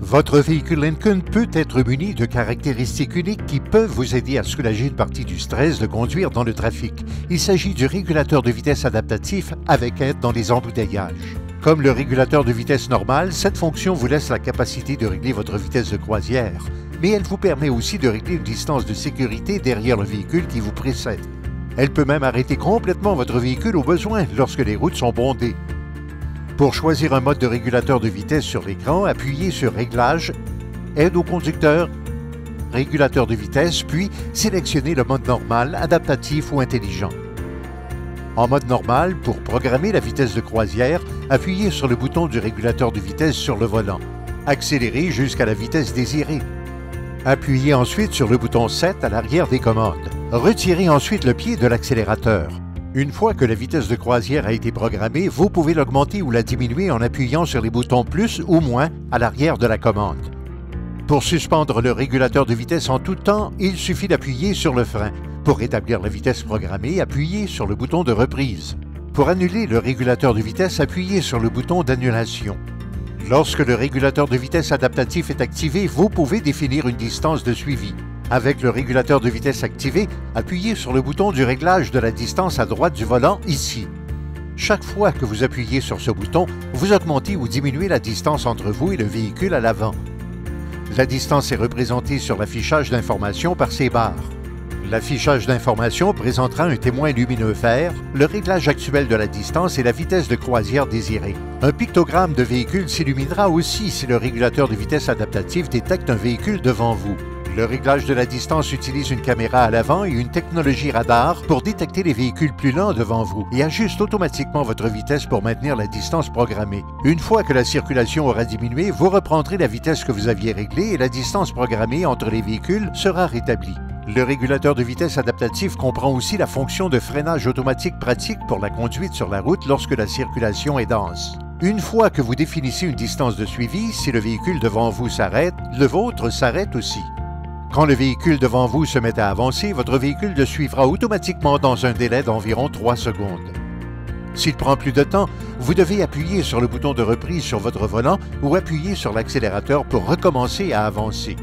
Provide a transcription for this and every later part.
Votre véhicule Lincoln peut être muni de caractéristiques uniques qui peuvent vous aider à soulager une partie du stress de conduire dans le trafic. Il s'agit du régulateur de vitesse adaptatif avec aide dans les embouteillages. Comme le régulateur de vitesse normal, cette fonction vous laisse la capacité de régler votre vitesse de croisière, mais elle vous permet aussi de régler une distance de sécurité derrière le véhicule qui vous précède. Elle peut même arrêter complètement votre véhicule au besoin lorsque les routes sont bondées. Pour choisir un mode de régulateur de vitesse sur l'écran, appuyez sur Réglages, Aide au conducteur, Régulateur de vitesse, puis sélectionnez le mode normal, adaptatif ou intelligent. En mode normal, pour programmer la vitesse de croisière, appuyez sur le bouton du régulateur de vitesse sur le volant. Accélérez jusqu'à la vitesse désirée. Appuyez ensuite sur le bouton 7 à l'arrière des commandes. Retirez ensuite le pied de l'accélérateur. Une fois que la vitesse de croisière a été programmée, vous pouvez l'augmenter ou la diminuer en appuyant sur les boutons plus ou moins à l'arrière de la commande. Pour suspendre le régulateur de vitesse en tout temps, il suffit d'appuyer sur le frein. Pour rétablir la vitesse programmée, appuyez sur le bouton de reprise. Pour annuler le régulateur de vitesse, appuyez sur le bouton d'annulation. Lorsque le régulateur de vitesse adaptatif est activé, vous pouvez définir une distance de suivi. Avec le régulateur de vitesse activé, appuyez sur le bouton du réglage de la distance à droite du volant ici. Chaque fois que vous appuyez sur ce bouton, vous augmentez ou diminuez la distance entre vous et le véhicule à l'avant. La distance est représentée sur l'affichage d'informations par ces barres. L'affichage d'informations présentera un témoin lumineux vert, le réglage actuel de la distance et la vitesse de croisière désirée. Un pictogramme de véhicule s'illuminera aussi si le régulateur de vitesse adaptatif détecte un véhicule devant vous. Le réglage de la distance utilise une caméra à l'avant et une technologie radar pour détecter les véhicules plus lents devant vous et ajuste automatiquement votre vitesse pour maintenir la distance programmée. Une fois que la circulation aura diminué, vous reprendrez la vitesse que vous aviez réglée et la distance programmée entre les véhicules sera rétablie. Le régulateur de vitesse adaptatif comprend aussi la fonction de freinage automatique pratique pour la conduite sur la route lorsque la circulation est dense. Une fois que vous définissez une distance de suivi, si le véhicule devant vous s'arrête, le vôtre s'arrête aussi. Quand le véhicule devant vous se met à avancer, votre véhicule le suivra automatiquement dans un délai d'environ 3 secondes. S'il prend plus de temps, vous devez appuyer sur le bouton de reprise sur votre volant ou appuyer sur l'accélérateur pour recommencer à avancer.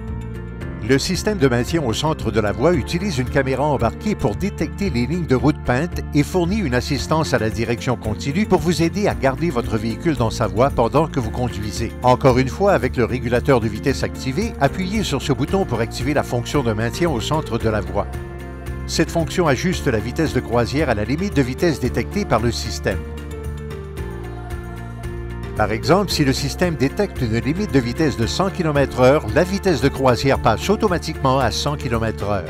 Le système de maintien au centre de la voie utilise une caméra embarquée pour détecter les lignes de route peintes et fournit une assistance à la direction continue pour vous aider à garder votre véhicule dans sa voie pendant que vous conduisez. Encore une fois, avec le régulateur de vitesse activé, appuyez sur ce bouton pour activer la fonction de maintien au centre de la voie. Cette fonction ajuste la vitesse de croisière à la limite de vitesse détectée par le système. Par exemple, si le système détecte une limite de vitesse de 100 km/h, la vitesse de croisière passe automatiquement à 100 km/h.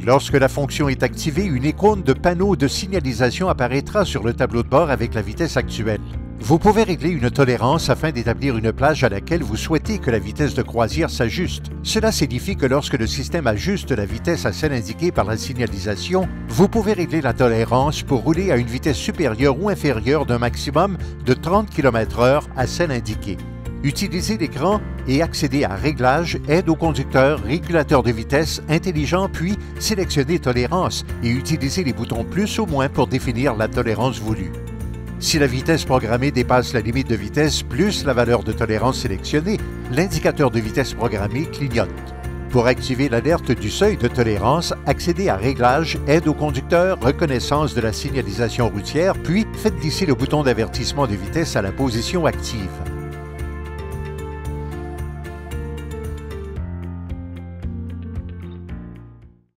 Lorsque la fonction est activée, une icône de panneau de signalisation apparaîtra sur le tableau de bord avec la vitesse actuelle. Vous pouvez régler une tolérance afin d'établir une plage à laquelle vous souhaitez que la vitesse de croisière s'ajuste. Cela signifie que lorsque le système ajuste la vitesse à celle indiquée par la signalisation, vous pouvez régler la tolérance pour rouler à une vitesse supérieure ou inférieure d'un maximum de 30 km/h à celle indiquée. Utilisez l'écran et accédez à Réglages, Aide au conducteur, Régulateur de vitesse, Intelligent, puis sélectionnez Tolérance et utilisez les boutons plus ou moins pour définir la tolérance voulue. Si la vitesse programmée dépasse la limite de vitesse plus la valeur de tolérance sélectionnée, l'indicateur de vitesse programmée clignote. Pour activer l'alerte du seuil de tolérance, accédez à Réglages, Aide au conducteur, Reconnaissance de la signalisation routière, puis faites glisser le bouton d'avertissement de vitesse à la position active.